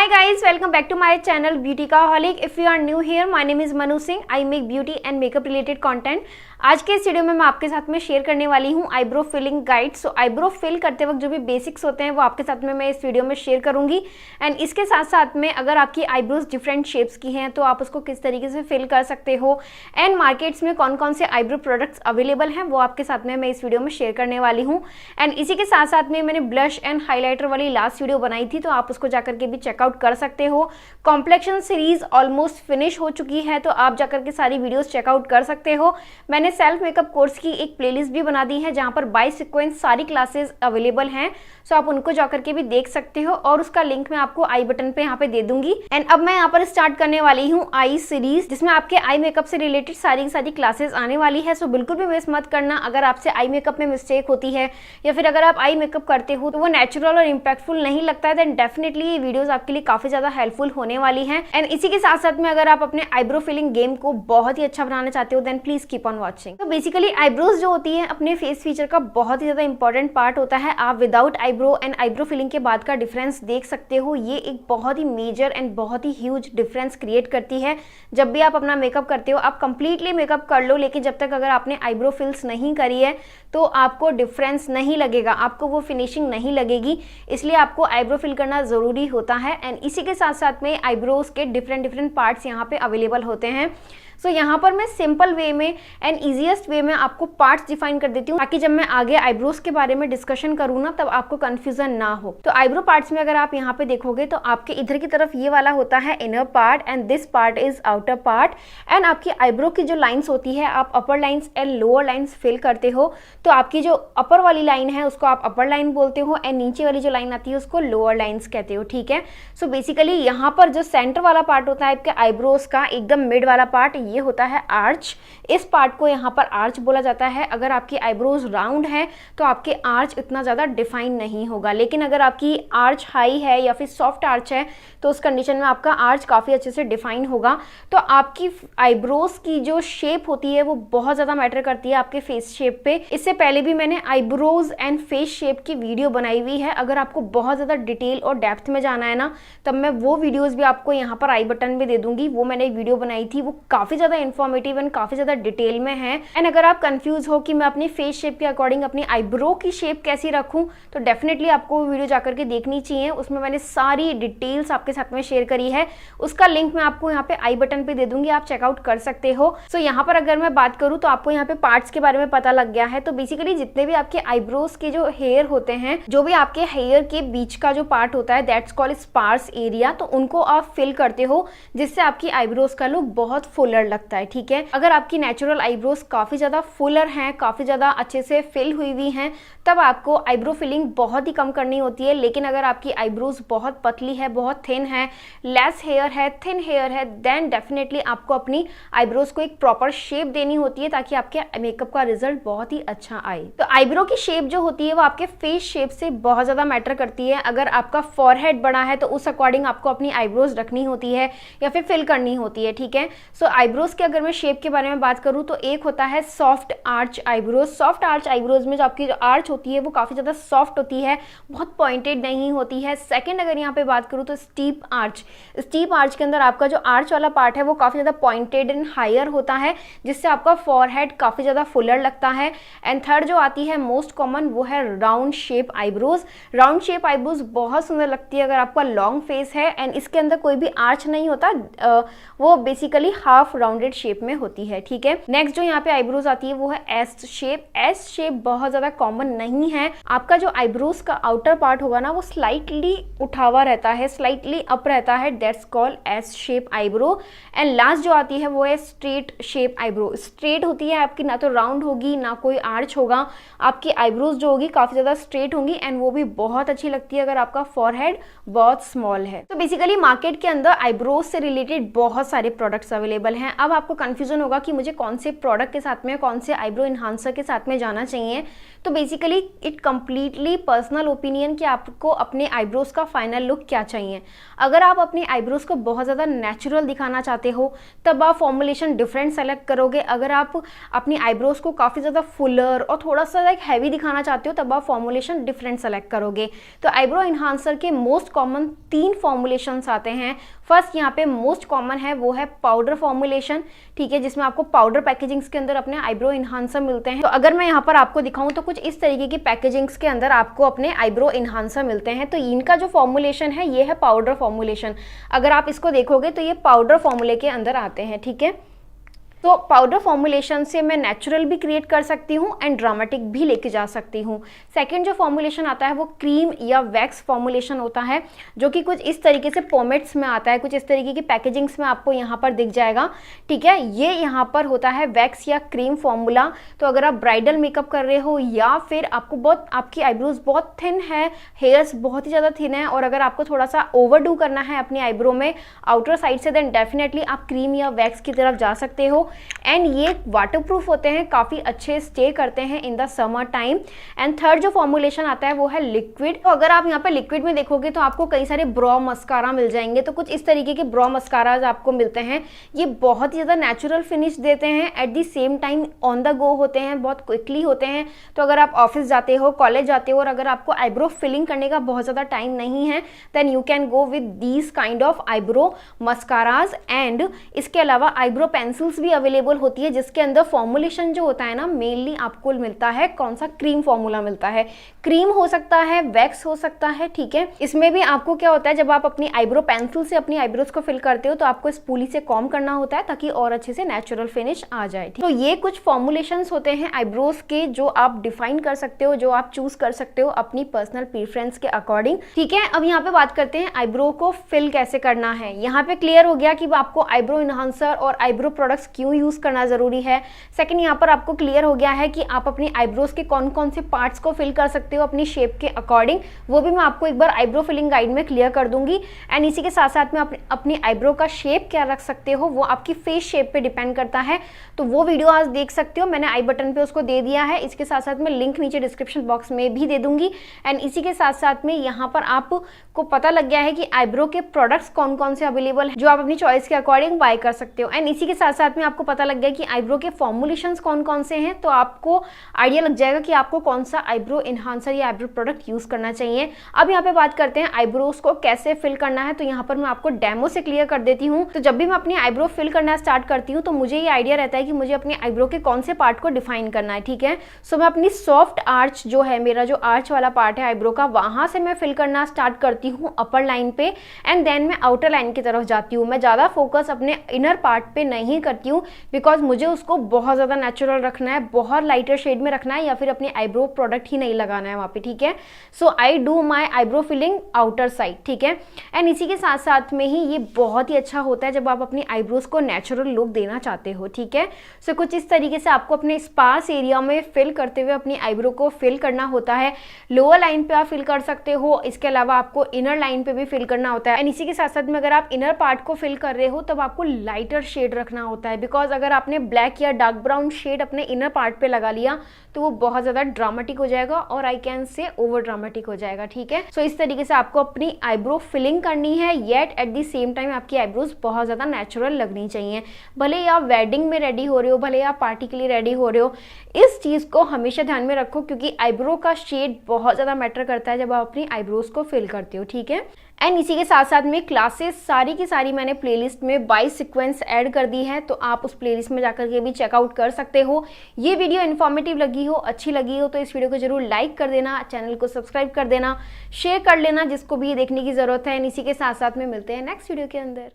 Hi guys, welcome back to my channel Beautyaholic. If you are new here, my name is Manu Singh. I make beauty and makeup related content. आज के इस video में मैं आपके साथ में share करने वाली हूँ आईब्रो फिलिंग गाइड। सो आईब्रो फिल करते वक्त जो भी बेसिक्स होते हैं वो आपके साथ में मैं इस वीडियो में शेयर करूंगी। एंड इसके साथ साथ में अगर आपकी आईब्रोज डिफरेंट शेप्स की हैं तो आप उसको किस तरीके से फिल कर सकते हो एंड मार्केट्स में कौन कौन से आईब्रो प्रोडक्ट्स अवेलेबल हैं वो आपके साथ में मैं इस वीडियो में शेयर करने वाली हूँ। एंड इसी के साथ साथ में मैंने ब्लश एंड हाईलाइटर वाली लास्ट वीडियो बनाई थी तो आप उसको जाकर के भी चेकआउट कर सकते हो। कॉम्प्लेक्शन सीरीज ऑलमोस्ट फिनिश हो चुकी है तो आप जाकर के सारी वीडियोस चेकआउट कर सकते हो। मैंने सेल्फ मेकअप कोर्स की एक प्लेलिस्ट भी बना दी है जहां पर बाय सीक्वेंस सारी क्लासेस अवेलेबल हैं, सो आप उनको जाकर के भी देख सकते हो और उसका लिंक मैं आपको आई बटन पे यहाँ पे दे दूंगी। एंड अब मैं यहाँ पर स्टार्ट करने वाली हूँ आई सीरीज जिसमें आपके आई मेकअप से रिलेटेड सारी क्लासेस आने वाली है। सो बिल्कुल भी मिस मत करना। अगर आपसे आई मेकअप में मिस्टेक होती है या फिर अगर आप आई मेकअप करते हो तो वो नेचुरल और इम्पैक्टफुल नहीं लगता है देन डेफिनेटली ये वीडियोस आपके लिए काफी ज्यादा हेल्पफुल होने वाली है। एंड इसी के साथ साथ में अगर आप अपने आईब्रो फिलिंग गेम को बहुत ही अच्छा बनाना चाहते हो then please keep on watching. तो बेसिकली आईब्रोज जो होती है अपने फेस फीचर का बहुत ही ज्यादा इंपॉर्टेंट पार्ट होता है। आप without eyebrow and eyebrow filling के बाद का डिफरेंस देख सकते हो। ये एक बहुत ही मेजर एंड बहुत ही ह्यूज डिफरेंस क्रिएट करती है। जब भी आप अपना मेकअप करते हो आप कंप्लीटली मेकअप कर लो लेकिन जब तक अगर आपने आईब्रो फिल्स नहीं करी है तो आपको डिफरेंस नहीं लगेगा, आपको वो फिनिशिंग नहीं लगेगी। इसलिए आपको आईब्रो फिल करना जरूरी होता है। एंड इसी के साथ साथ में आईब्रोज के डिफरेंट पार्ट्स यहाँ पे अवेलेबल होते हैं। सो यहाँ पर मैं सिंपल वे में एंड इजीएस्ट वे में आपको पार्ट्स डिफाइन कर देती हूँ ताकि जब मैं आगे आईब्रोज के बारे में डिस्कशन करूँ ना तब आपको कंफ्यूजन ना हो। तो आईब्रो पार्ट्स में अगर आप यहाँ पे देखोगे तो आपके इधर की तरफ ये वाला होता है inner part and this part is outer part. And आपकी आईब्रो की जो लाइन्स होती है आप upper lines and lower lines fill करते हो तो आपकी जो अपर वाली लाइन है उसको आप अपर लाइन बोलते हो एंड नीचे वाली जो लाइन आती है उसको लोअर लाइन्स कहते हो, ठीक है। सो बेसिकली यहाँ पर जो सेंटर वाला पार्ट होता है आपके आईब्रोज का एकदम मिड वाला पार्ट ये होता है आर्च। इस पार्ट को यहाँ पर आर्च बोला जाता है। अगर आपकी आईब्रोज राउंड है तो आपके आर्च इतना ज़्यादा डिफाइन नहीं होगा, लेकिन अगर आपकी आर्च हाई है या फिर सॉफ्ट आर्च है तो उस कंडीशन में आपका आर्च काफ़ी अच्छे से डिफाइन होगा। तो आपकी आईब्रोज की जो शेप होती है वो बहुत ज़्यादा मैटर करती है आपके फेस शेप पे। इससे पहले भी मैंने आईब्रोज एंड फेस शेप की वीडियो बनाई हुई है। अगर आपको बहुत ज़्यादा डिटेल और डेप्थ में जाना है ना तब मैं वो वीडियोज़ भी आपको यहाँ पर आई बटन में दे दूंगी। वो मैंने एक वीडियो बनाई थी, वो काफ़ी ज़्यादा इन्फॉर्मेटिव एंड काफी ज्यादा डिटेल में है। एंड अगर आप कंफ्यूज हो कि मैं अपनी फेस शेप के अकॉर्डिंग अपनी आईब्रो की शेप कैसी रखूं तो डेफिनेटली आपको वो वीडियो जाकर के देखनी चाहिए। उसमें मैंने सारी डिटेल्स आपके साथ में शेयर करी है। उसका लिंक मैं आपको यहाँ पे आई बटन पे दे दूंगी, आप चेकआउट कर सकते हो। सो यहाँ पर अगर मैं बात करूँ तो आपको यहाँ पे पार्ट्स के बारे में पता लग गया है। तो बेसिकली जितने भी आपके आईब्रोज के जो हेयर होते हैं, जो भी आपके हेयर के बीच का जो पार्ट होता है दैट्स कॉल्ड स्पार्स एरिया, तो उनको आप फिल करते हो जिससे आपकी आईब्रोज का लुक बहुत फुलर लगता है, ठीक है। अगर आपकी नेचुरल आईब्रोज काफी ज्यादा फुलर हैं, काफी ज्यादा अच्छे से फिल हुई हैं तब आपको आईब्रो फिलिंग बहुत ही कम करनी होती है। लेकिन अगर आपकी आईब्रोज बहुत पतली है, बहुत थिन है, लेस हेयर है, थिन हेयर है देन डेफिनेटली आपको अपनी आईब्रोज को एक प्रॉपर शेप देनी होती है ताकि आपके मेकअप का रिजल्ट बहुत ही अच्छा आए। तो आईब्रो की शेप जो होती है वो आपके फेस शेप से बहुत ज्यादा मैटर करती है। अगर आपका फॉरहेड बड़ा है तो उस अकॉर्डिंग आपको अपनी आईब्रोज रखनी होती है या फिर फिल करनी होती है, ठीक है। सो आईब्रोज के अगर मैं शेप के बारे में बात करूं तो एक होता है soft arch eyebrows. Soft arch eyebrows में जो आपकी जो आर्च होती है वो काफी ज्यादा सॉफ्ट होती है, बहुत पॉइंटेड नहीं होती है। सेकंड अगर यहाँ पे बात करूं तो स्टीप आर्च। स्टीप आर्च के अंदर आपका जो आर्च वाला पार्ट है वो काफी ज्यादा पॉइंटेड एंड हायर होता है जिससे आपका फॉरहेड काफी ज्यादा फुलर लगता है। एंड थर्ड जो आती है मोस्ट कॉमन वो है round shape eyebrows. Round shape eyebrows बहुत सुंदर लगती है अगर आपका लॉन्ग फेस है एंड इसके अंदर कोई भी आर्च नहीं होता, वो बेसिकली हाफ राउंडेड शेप में होती है, ठीक है। नेक्स्ट जो यहाँ पे आईब्रोज आती है वो है एस शेप। एस शेप बहुत ज्यादा कॉमन नहीं है। आपका जो आईब्रोज का आउटर पार्ट होगा ना वो स्लाइटली उठावा रहता है, स्लाइटली अप रहता है, that's called S shape eyebrow. And last जो आती है वो है स्ट्रेट शेप आईब्रो। स्ट्रेट होती है आपकी, ना तो राउंड होगी ना कोई आर्च होगा, आपकी आईब्रोज जो होगी काफी ज्यादा स्ट्रेट होंगी एंड वो भी बहुत अच्छी लगती है अगर आपका फॉरहेड बहुत स्मॉल है। तो बेसिकली मार्केट के अंदर आईब्रोज से रिलेटेड बहुत सारे प्रोडक्ट्स अवेलेबल हैं। हैं। अब आपको कन्फ्यूजन होगा कि मुझे कौन से प्रोडक्ट के साथ में, कौन से आईब्रो इन्हांसर के साथ में जाना चाहिए। तो basically it completely personal opinion कि आपको अपने आईब्रोज का फाइनल लुक क्या चाहिए। अगर आप अपने आईब्रोज को बहुत ज़्यादा नेचुरल दिखाना चाहते हो तब आप फॉर्मुलेशन डिफरेंट सेलेक्ट करोगे। अगर आप अपनी आईब्रोज को काफ़ी ज़्यादा फुलर और थोड़ा सा लाइक हैवी दिखाना चाहते हो तब आप फॉर्मुलेशन डिफरेंट सेलेक्ट करोगे। तो आईब्रो इन्हांसर के मोस्ट कॉमन 3 फॉर्मुलेशंस आते हैं। फर्स्ट यहाँ पे मोस्ट कॉमन है वो है पाउडर फॉर्मुलेशन, ठीक है, जिसमें आपको पाउडर पैकेजिंग्स के अंदर अपने आईब्रो इन्हांसर मिलते हैं। तो अगर मैं यहाँ पर आपको दिखाऊं तो कुछ इस तरीके की पैकेजिंग्स के अंदर आपको अपने आईब्रो इन्हांसर मिलते हैं। तो इनका जो फॉर्मुलेशन है ये है पाउडर फॉर्मुलेशन। अगर आप इसको देखोगे तो ये पाउडर फॉर्मूले के अंदर आते हैं, ठीक है। तो पाउडर फॉर्मुलेशन से मैं नेचुरल भी क्रिएट कर सकती हूँ एंड ड्रामेटिक भी लेके जा सकती हूँ। सेकंड जो फॉर्मुलेशन आता है वो क्रीम या वैक्स फॉर्मुलेशन होता है, जो कि कुछ इस तरीके से पोमेट्स में आता है, कुछ इस तरीके की पैकेजिंग्स में आपको यहाँ पर दिख जाएगा, ठीक है। ये यहाँ पर होता है वैक्स या क्रीम फॉर्मूला। तो अगर आप ब्राइडल मेकअप कर रहे हो या फिर आपको बहुत, आपकी आईब्रोज बहुत थिन है, हेयर्स बहुत ही ज़्यादा थिन है और अगर आपको थोड़ा सा ओवरडू करना है अपनी आईब्रो में आउटर साइड से, देन डेफिनेटली आप क्रीम या वैक्स की तरफ जा सकते हो। एंड ये वाटरप्रूफ होते हैं, काफ़ी अच्छे स्टे करते हैं in the summer time. And third जो फॉर्मुलेशन आता है वो है लिक्विड। तो अगर आप यहाँ पे लिक्विड में देखोगे तो आपको कई सारे ब्रो मस्कारा मिल जाएंगे। तो कुछ इस तरीके के ब्रो मस्काराज आपको मिलते हैं। ये बहुत ही ज़्यादा नेचुरल फिनिश देते हैं, at the same time on the go होते हैं, बहुत क्विकली होते हैं। तो अगर आप ऑफिस जाते हो, कॉलेज जाते हो और अगर आपको आईब्रो फिलिंग करने का बहुत ज़्यादा टाइम नहीं है then you can go with these kind of eyebrow mascaras. And इसके अलावा आईब्रो पेंसिल्स भी अवेलेबल होती है, जिसके अंदर फॉर्मुलेशन जो होता है ना मेनली आपको मिलता है कौन सा, क्रीम फॉर्मूला मिलता है। क्रीम हो सकता है, वैक्स हो सकता है, ठीक है। इसमें भी आपको क्या होता है, जब आप अपनी आईब्रो पेंसिल से अपनी आईब्रोज को फिल करते हो तो आपको स्पूली से कॉम्ब करना होता है ताकि और अच्छे से नेचुरल फिनिश आ जाए। तो ये कुछ फॉर्मुलेशंस होते हैं आईब्रोज के जो आप डिफाइन कर सकते हो, जो आप चूज कर सकते हो अपनी पर्सनल प्रेफरेंस के अकॉर्डिंग, ठीक है। अब यहाँ पे बात करते हैं आईब्रो को फिल कैसे करना है। यहाँ पे क्लियर हो गया कि आपको आईब्रो इन्हांसर और आईब्रो प्रोडक्ट्स क्यों यूज करना जरूरी है। सेकंड, यहाँ पर आपको क्लियर हो गया है कि आप अपनी आईब्रोज के कौन कौन से पार्ट्स को फिल कर सकते हो अपनी शेप के अकॉर्डिंग। वो भी मैं आपको एक बार आईब्रो फिलिंग गाइड में क्लियर कर दूंगी। एंड इसी के साथ साथ में अपनी आईब्रो का शेप क्या रख सकते हो वो आपकी फेस शेप पे डिपेंड करता है। तो वो वीडियो आज देख सकते हो, मैंने आई बटन पे उसको दे दिया है। इसके साथ साथ में लिंक नीचे डिस्क्रिप्शन बॉक्स में भी दे दूंगी। एंड इसी के साथ साथ में यहाँ पर आपको पता लग गया है कि आईब्रो के प्रोडक्ट्स कौन कौन से अवेलेबल है जो आप अपनी चॉइस के अकॉर्डिंग बाय कर सकते हो। एंड इसी के साथ साथ में आपको पता लग गया कि आईब्रो के फॉर्मुलेशंस कौन कौन से हैं, तो आपको आइडिया लग जाएगा कि आपको कौन सा आईब्रो इन्हांसर या आईब्रो प्रोडक्ट यूज करना चाहिए। अब यहाँ पे बात करते हैं आईब्रोज को कैसे फिल करना है। तो यहाँ पर मैं आपको डेमो से क्लियर कर देती हूँ। तो जब भी मैं अपनी आईब्रो फिल करना स्टार्ट करती हूँ तो मुझे ये आइडिया रहता है कि मुझे अपनी आईब्रो के कौन से पार्ट को डिफाइन करना है, ठीक है। सो मैं अपनी सॉफ्ट आर्च जो है, मेरा जो आर्च वाला पार्ट है आईब्रो का, वहां से मैं फिल करना स्टार्ट करती हूँ अपर लाइन पे एंड देन मैं आउटर लाइन की तरफ जाती हूँ। मैं ज्यादा फोकस अपने इनर पार्ट पे नहीं करती हूँ बिकॉज मुझे उसको बहुत ज्यादा नेचुरल रखना है, बहुत लाइटर शेड में रखना है या फिर अपनी आईब्रो प्रोडक्ट ही नहीं लगाना है वहाँ पे, ठीक है। So I do my eyebrow filling outer side, ठीक है। एंड इसी के साथ साथ में ही ये बहुत ही अच्छा होता है जब आप अपनी आईब्रोज को नेचुरल लुक देना चाहते हो, ठीक है। सो कुछ इस तरीके से आपको अपने स्पार्स एरिया में फिल करते हुए अपनी आईब्रो को फिल करना होता है। लोअर लाइन पे आप फिल कर सकते हो, इसके अलावा आपको इनर लाइन पे भी फिल करना होता है। एंड इसी के साथ साथ में अगर आप इनर पार्ट को फिल कर रहे हो तब आपको लाइटर शेड रखना होता है बिकॉज अगर आपने ब्लैक या डार्क ब्राउन शेड अपने इनर पार्ट पे लगा लिया तो वो बहुत ज्यादा ड्रामेटिक हो जाएगा और I can say over dramatic हो जाएगा, ठीक है। सो इस तरीके से आपको अपनी आईब्रो फिलिंग करनी है, yet at the same time आपकी आईब्रोज बहुत ज्यादा नेचुरल लगनी चाहिए। भले ही आप वेडिंग में रेडी हो रहे हो, भले ही आप पार्टी के लिए रेडी हो रहे हो, इस चीज को हमेशा ध्यान में रखो क्योंकि आईब्रो का शेड बहुत ज्यादा मैटर करता है जब आप अपनी आईब्रोज को फिल करते हो, ठीक है। एंड इसी के साथ साथ में क्लासेस सारी की सारी मैंने प्लेलिस्ट में बाय सीक्वेंस ऐड कर दी है, तो आप उस प्लेलिस्ट में जाकर के भी चेकआउट कर सकते हो। ये वीडियो इन्फॉर्मेटिव लगी हो, अच्छी लगी हो तो इस वीडियो को जरूर लाइक कर देना, चैनल को सब्सक्राइब कर देना, शेयर कर लेना जिसको भी देखने की जरूरत है। एंड इसी के साथ साथ में मिलते हैं नेक्स्ट वीडियो के अंदर।